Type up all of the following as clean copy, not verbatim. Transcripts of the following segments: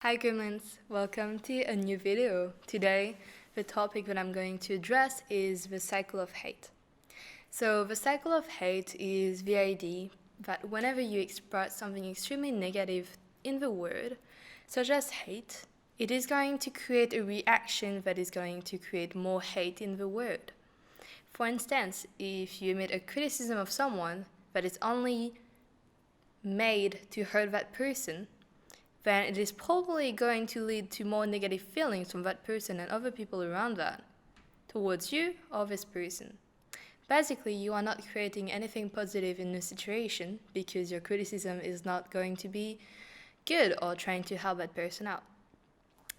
Hi Gremlins, welcome to a new video. Today, the topic that I'm going to address is the cycle of hate. So the cycle of hate is the idea that whenever you express something extremely negative in the world, such as hate, it is going to create a reaction that is going to create more hate in the world. For instance, if you emit a criticism of someone that is only made to hurt that person, then it is probably going to lead to more negative feelings from that person and other people around that, towards you or this person. Basically, you are not creating anything positive in the situation because your criticism is not going to be good or trying to help that person out.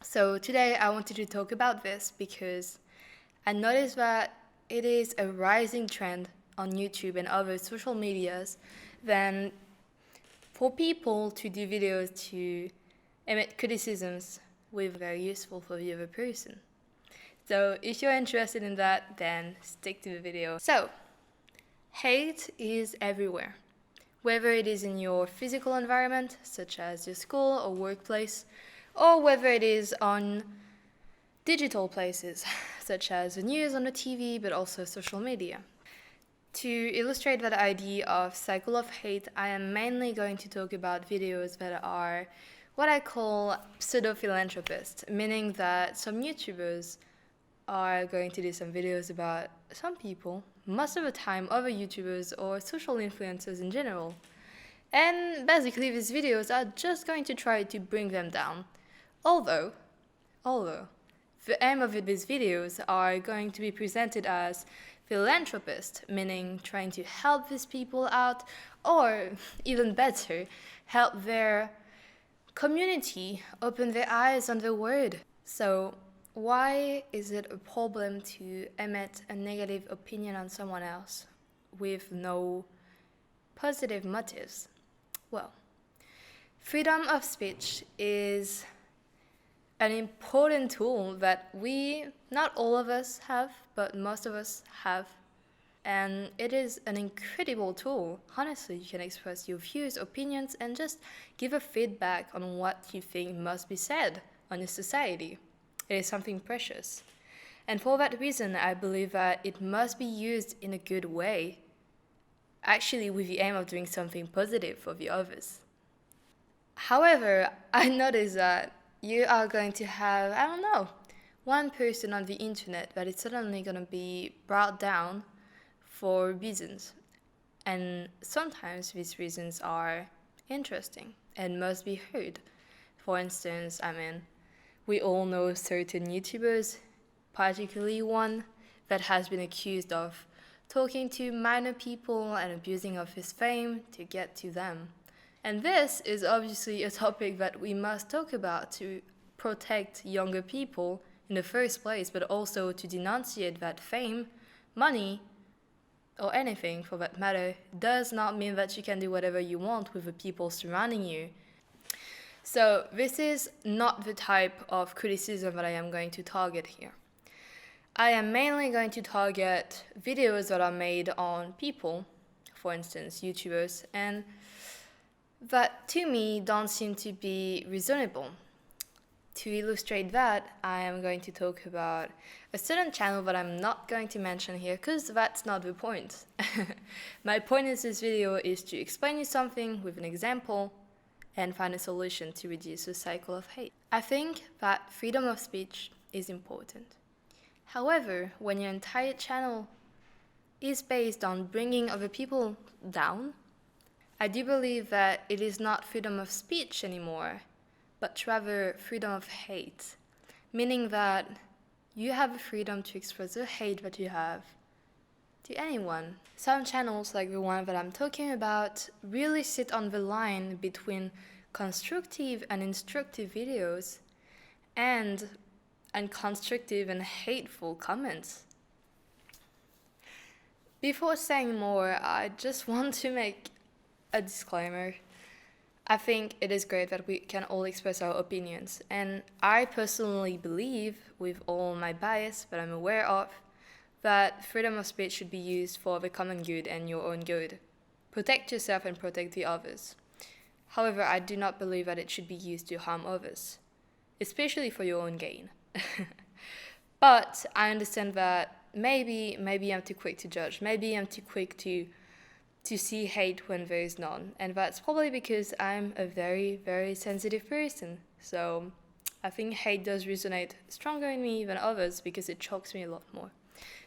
So today I wanted to talk about this because I noticed that it is a rising trend on YouTube and other social medias then for people to do videos to emit criticisms with very useful for the other person. So if you're interested in that, then stick to the video. So, hate is everywhere. Whether it is in your physical environment, such as your school or workplace, or whether it is on digital places, such as the news on the TV, but also social media. To illustrate that idea of cycle of hate, I am mainly going to talk about videos that are what I call pseudo-philanthropists, meaning that some YouTubers are going to do some videos about some people, most of the time other YouTubers or social influencers in general. And basically these videos are just going to try to bring them down. Although, the aim of these videos are going to be presented as philanthropist, meaning trying to help these people out, or even better, help their community open their eyes on the world. So, why is it a problem to emit a negative opinion on someone else with no positive motives? Well, freedom of speech is an important tool that not all of us have, but most of us have. And it is an incredible tool. Honestly, you can express your views, opinions, and just give a feedback on what you think must be said on your society. It is something precious. And for that reason, I believe that it must be used in a good way, actually with the aim of doing something positive for the others. However, I noticed that you are going to have, one person on the internet that is suddenly going to be brought down for reasons. And sometimes these reasons are interesting and must be heard. For instance, we all know certain YouTubers, particularly one that has been accused of talking to minor people and abusing of his fame to get to them. And this is obviously a topic that we must talk about to protect younger people in the first place, but also to denunciate that fame, money, or anything for that matter, does not mean that you can do whatever you want with the people surrounding you. So this is not the type of criticism that I am going to target here. I am mainly going to target videos that are made on people, for instance, YouTubers, and that to me don't seem to be reasonable. To illustrate that, I am going to talk about a certain channel that I'm not going to mention here because that's not the point. My point in this video is to explain you something with an example and find a solution to reduce the cycle of hate. I think that freedom of speech is important. However, when your entire channel is based on bringing other people down, I do believe that it is not freedom of speech anymore, but rather freedom of hate, meaning that you have the freedom to express the hate that you have to anyone. Some channels, like the one that I'm talking about, really sit on the line between constructive and instructive videos and unconstructive and hateful comments. Before saying more, I just want to make a disclaimer. I think it is great that we can all express our opinions, and I personally believe, with all my bias that I'm aware of, that freedom of speech should be used for the common good and your own good. Protect yourself and protect the others. However, I do not believe that it should be used to harm others. especially for your own gain. But I understand that maybe I'm too quick to judge. Maybe I'm too quick to see hate when there is none. And that's probably because I'm a very, very sensitive person. So I think hate does resonate stronger in me than others because it shocks me a lot more.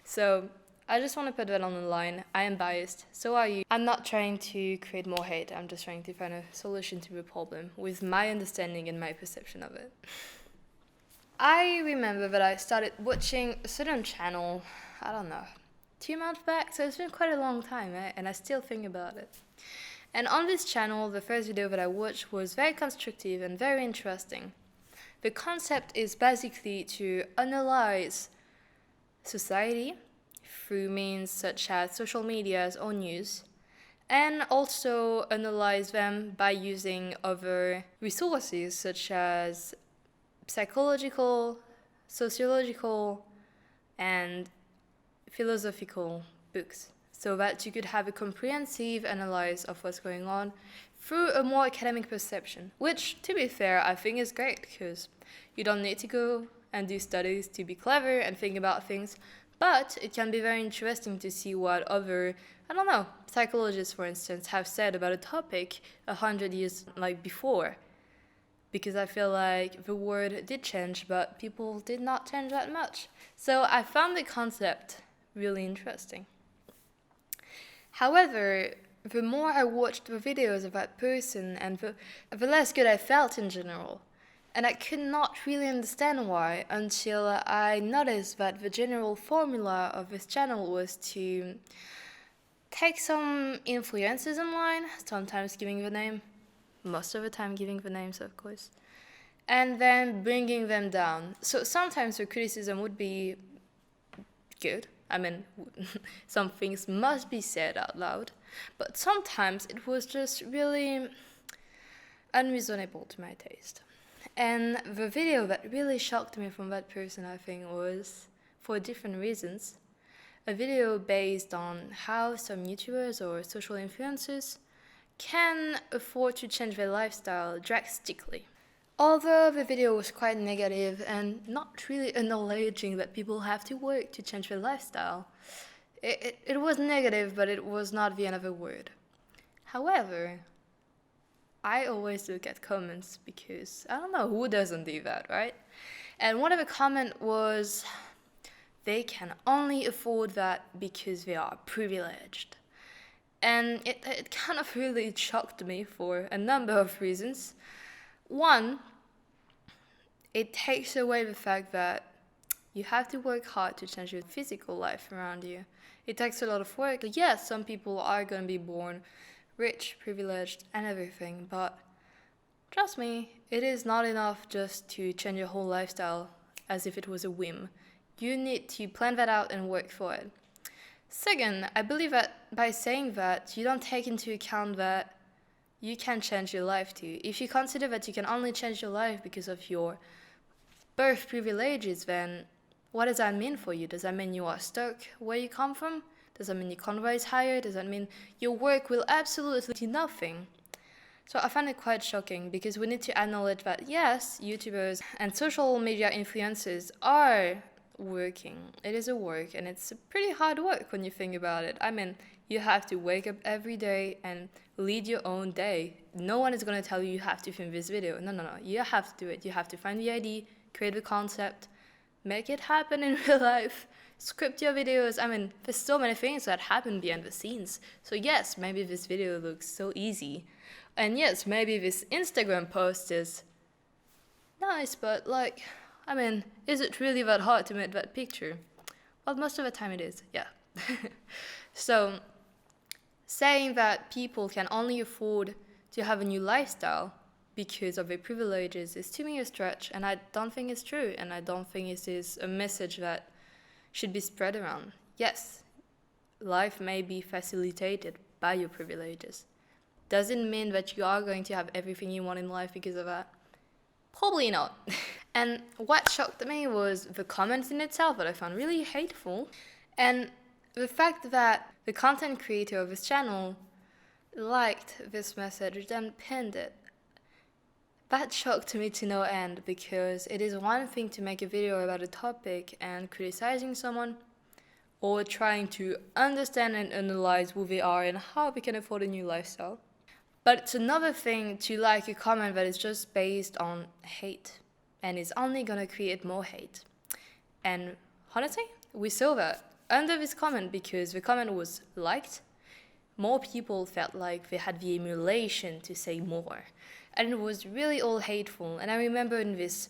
So I just want to put that on the line. I am biased, so are you. I'm not trying to create more hate. I'm just trying to find a solution to the problem with my understanding and my perception of it. I remember that I started watching a certain channel, I don't know, 2 months back, so it's been quite a long time, and I still think about it. And on this channel, the first video that I watched was very constructive and very interesting. The concept is basically to analyze society through means such as social medias or news, and also analyze them by using other resources such as psychological, sociological, and philosophical books, so that you could have a comprehensive analysis of what's going on through a more academic perception, which, to be fair, I think is great because you don't need to go and do studies to be clever and think about things, but it can be very interesting to see what other, I don't know, psychologists, for instance, have said about a topic 100 years before. Because I feel like the word did change, but people did not change that much. So I found the concept really interesting. However, the more I watched the videos of that person, and the less good I felt in general. And I could not really understand why until I noticed that the general formula of this channel was to take some influencers online, sometimes giving the name, most of the time giving the names, of course, and then bringing them down. So sometimes the criticism would be good. I mean, some things must be said out loud, but sometimes it was just really unreasonable to my taste. And the video that really shocked me from that person, I think, was, for different reasons, a video based on how some YouTubers or social influencers can afford to change their lifestyle drastically. Although the video was quite negative and not really acknowledging that people have to work to change their lifestyle, it was negative, but it was not the end of the word. However, I always look at comments because, I don't know, who doesn't do that, right? And one of the comments was, they can only afford that because they are privileged. And it kind of really shocked me for a number of reasons. One, it takes away the fact that you have to work hard to change your physical life around you. It takes a lot of work. Yes, some people are going to be born rich, privileged, and everything, but trust me, it is not enough just to change your whole lifestyle as if it was a whim. You need to plan that out and work for it. Second, I believe that by saying that, you don't take into account that you can change your life too. If you consider that you can only change your life because of your birth privileges, then what does that mean for you? Does that mean you are stuck where you come from? Does that mean you can't rise higher? Does that mean your work will absolutely do nothing? So I find it quite shocking because we need to acknowledge that yes, YouTubers and social media influencers are working. It is a work, and it's a pretty hard work when you think about it. I mean, you have to wake up every day and lead your own day. No one is going to tell you have to film this video. No. You have to do it. You have to find the idea, create the concept, make it happen in real life, script your videos. I mean, there's so many things that happen behind the scenes. So yes, maybe this video looks so easy. And yes, maybe this Instagram post is nice, but I mean, is it really that hard to make that picture? Well, most of the time it is, yeah. So, saying that people can only afford to have a new lifestyle because of their privileges is to me a stretch, and I don't think it's true, and I don't think it is a message that should be spread around. Yes, life may be facilitated by your privileges. Does it mean that you are going to have everything you want in life because of that? Probably not. And what shocked me was the comments in itself that I found really hateful, and the fact that the content creator of this channel liked this message, then pinned it. That shocked me to no end because it is one thing to make a video about a topic and criticizing someone, or trying to understand and analyze who they are and how we can afford a new lifestyle. But it's another thing to like a comment that is just based on hate and is only gonna create more hate. And honestly, we saw that under this comment because the comment was liked, more people felt like they had the emulation to say more. And it was really all hateful. And I remember in this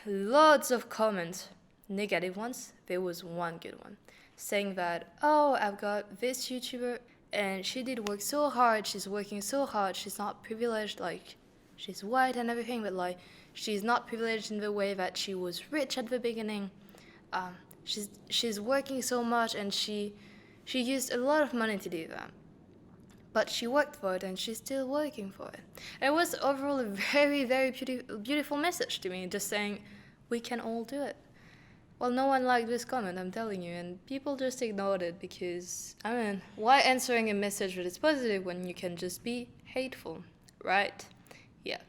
loads of comments, negative ones, there was one good one, saying that, oh, I've got this YouTuber and she did work so hard, she's working so hard, she's not privileged, like, she's white and everything, but like, she's not privileged in the way that she was rich at the beginning. She's working so much and she used a lot of money to do that. But she worked for it and she's still working for it. And it was overall a very, very beautiful message to me, just saying, we can all do it. Well, no one liked this comment, I'm telling you, and people just ignored it because, I mean, why answering a message that is positive when you can just be hateful, right? Yeah.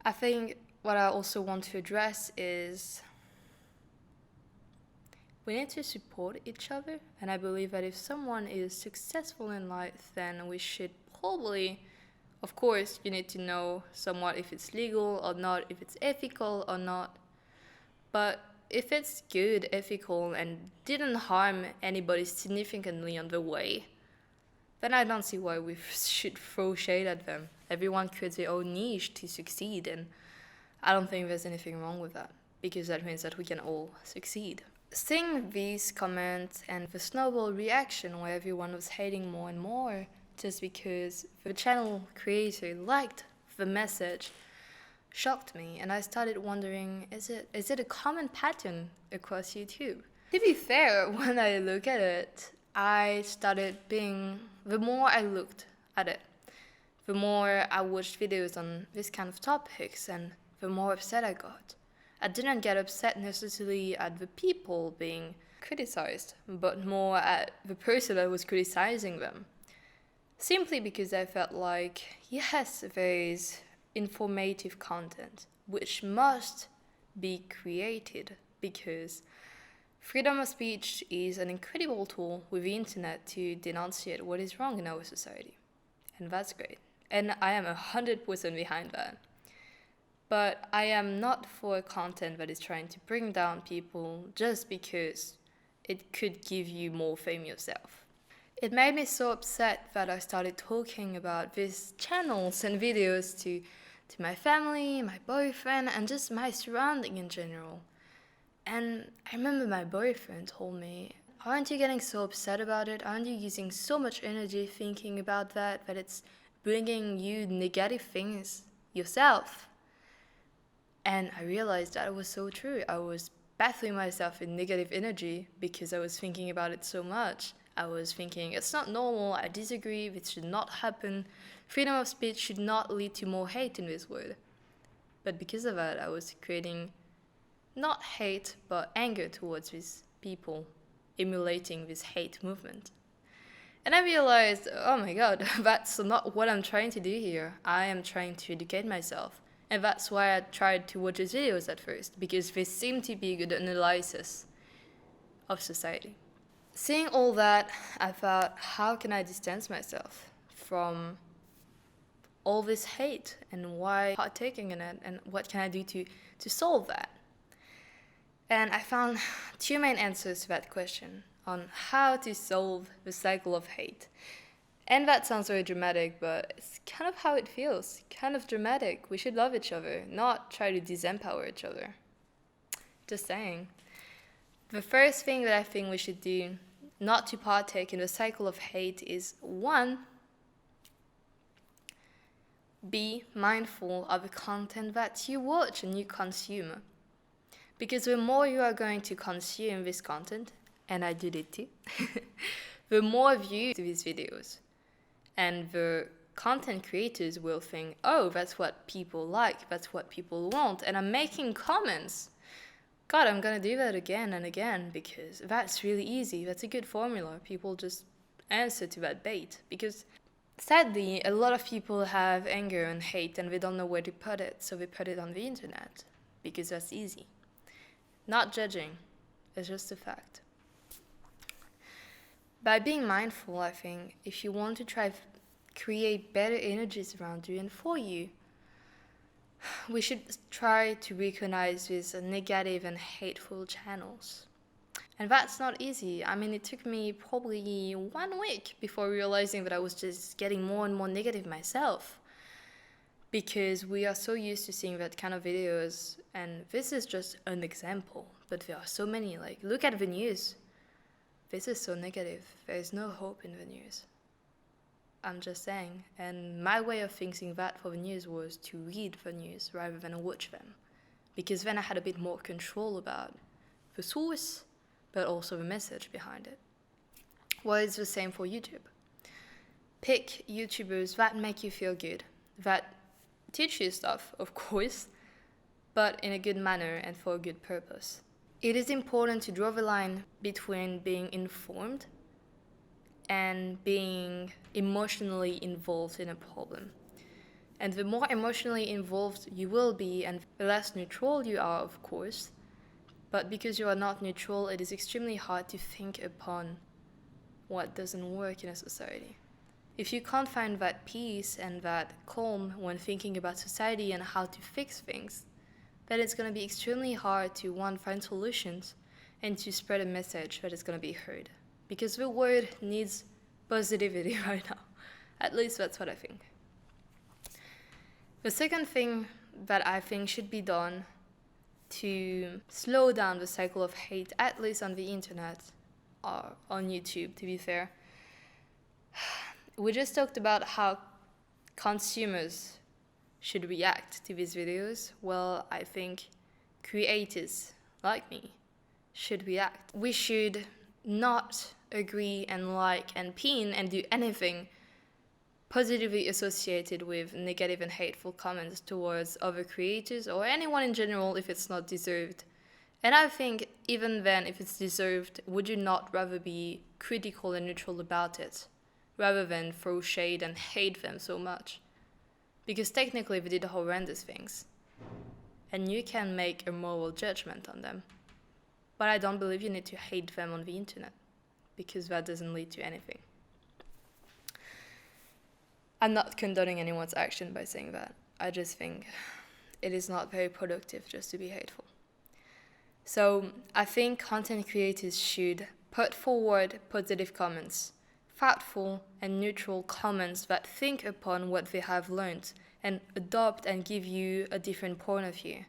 I think what I also want to address is we need to support each other, and I believe that if someone is successful in life, then we should probably, of course, you need to know somewhat if it's legal or not, if it's ethical or not, but if it's good, ethical, and didn't harm anybody significantly on the way, then I don't see why we should throw shade at them. Everyone creates their own niche to succeed, and I don't think there's anything wrong with that, because that means that we can all succeed. Seeing these comments and the snowball reaction where everyone was hating more and more just because the channel creator liked the message shocked me, and I started wondering, is it a common pattern across YouTube? To be fair, when I look at it, I started being, the more I looked at it, the more I watched videos on this kind of topics, and the more upset I got. I didn't get upset necessarily at the people being criticized, but more at the person that was criticizing them. Simply because I felt like, yes, there is informative content, which must be created, because freedom of speech is an incredible tool with the internet to denunciate what is wrong in our society. And that's great. And I am 100% behind that. But I am not for content that is trying to bring down people just because it could give you more fame yourself. It made me so upset that I started talking about these channels and videos to my family, my boyfriend, and just my surrounding in general. And I remember my boyfriend told me, aren't you getting so upset about it? Aren't you using so much energy thinking about that it's bringing you negative things yourself? And I realized that it was so true. I was battling myself in negative energy because I was thinking about it so much. I was thinking, it's not normal, I disagree, this should not happen. Freedom of speech should not lead to more hate in this world. But because of that, I was creating not hate, but anger towards these people, emulating this hate movement. And I realized, oh my god, that's not what I'm trying to do here. I am trying to educate myself. And that's why I tried to watch his videos at first, because they seem to be a good analysis of society. Seeing all that, I thought, how can I distance myself from all this hate, and why partaking in it, and what can I do to solve that? And I found two main answers to that question on how to solve the cycle of hate. And that sounds very dramatic, but it's kind of how it feels. Kind of dramatic. We should love each other, not try to disempower each other. Just saying. The first thing that I think we should do not to partake in the cycle of hate is, one, be mindful of the content that you watch and you consume. Because the more you are going to consume this content, and I did it too, the more views to these videos. And the content creators will think, oh, that's what people like, that's what people want, and I'm making comments. God, I'm gonna do that again and again because that's really easy. That's a good formula. People just answer to that bait because Sadly, a lot of people have anger and hate and they don't know where to put it, so they put it on the internet because that's easy. Not judging, it's just a fact. By being mindful, I think, if you want to try create better energies around you and for you, we should try to recognize these negative and hateful channels. And that's not easy. I mean, it took me probably 1 week before realizing that I was just getting more and more negative myself. Because we are so used to seeing that kind of videos, and this is just an example, but there are so many. Like, look at the news. This is so negative. There is no hope in the news. I'm just saying. And my way of thinking that for the news was to read the news rather than watch them. Because then I had a bit more control about the source, but also the message behind it. Well, it's the same for YouTube. Pick YouTubers that make you feel good, that teach you stuff, of course, but in a good manner and for a good purpose. It is important to draw the line between being informed and being emotionally involved in a problem. And the more emotionally involved you will be, and the less neutral you are, of course, but because you are not neutral, it is extremely hard to think upon what doesn't work in a society. If you can't find that peace and that calm when thinking about society and how to fix things, then it's going to be extremely hard to, one, find solutions and to spread a message that is going to be heard. Because the world needs positivity right now. At least that's what I think. The second thing that I think should be done to slow down the cycle of hate, at least on the internet or on YouTube, to be fair. We just talked about how consumers should react to these videos. Well, I think creators like me should react. We should not agree and like and pin and do anything positively associated with negative and hateful comments towards other creators or anyone in general if it's not deserved. And I think even then, if it's deserved, would you not rather be critical and neutral about it rather than throw shade and hate them so much? Because technically they did horrendous things and you can make a moral judgment on them. But I don't believe you need to hate them on the internet because that doesn't lead to anything. I'm not condoning anyone's action by saying that. I just think it is not very productive just to be hateful. So I think content creators should put forward positive comments, thoughtful and neutral comments that think upon what they have learned and adopt and give you a different point of view.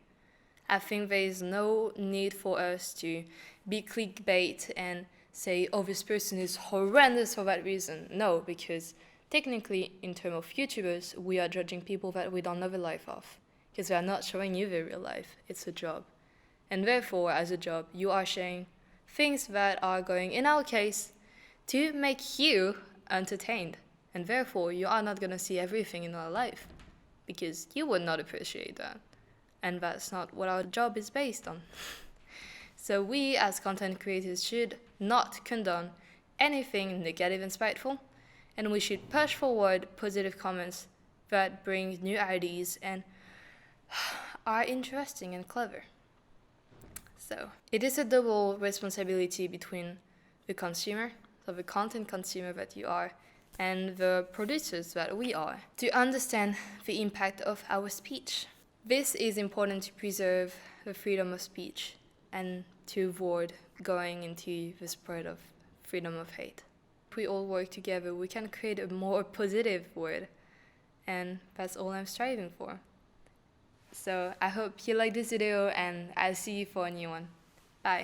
I think there is no need for us to be clickbait and say, oh, this person is horrendous for that reason. No, because technically, in terms of YouTubers, we are judging people that we don't know the life of, because they are not showing you their real life. It's a job. And therefore, as a job, you are sharing things that are going, in our case, to make you entertained. And therefore, you are not going to see everything in our life, because you would not appreciate that. And that's not what our job is based on. So we, as content creators, should not condone anything negative and spiteful, and we should push forward positive comments that bring new ideas and are interesting and clever. So it is a double responsibility between the consumer, so the content consumer that you are, and the producers that we are, to understand the impact of our speech. This is important to preserve the freedom of speech and to avoid going into the spread of freedom of hate. If we all work together, we can create a more positive world, and that's all I'm striving for. So I hope you like this video, and I'll see you for a new one. Bye.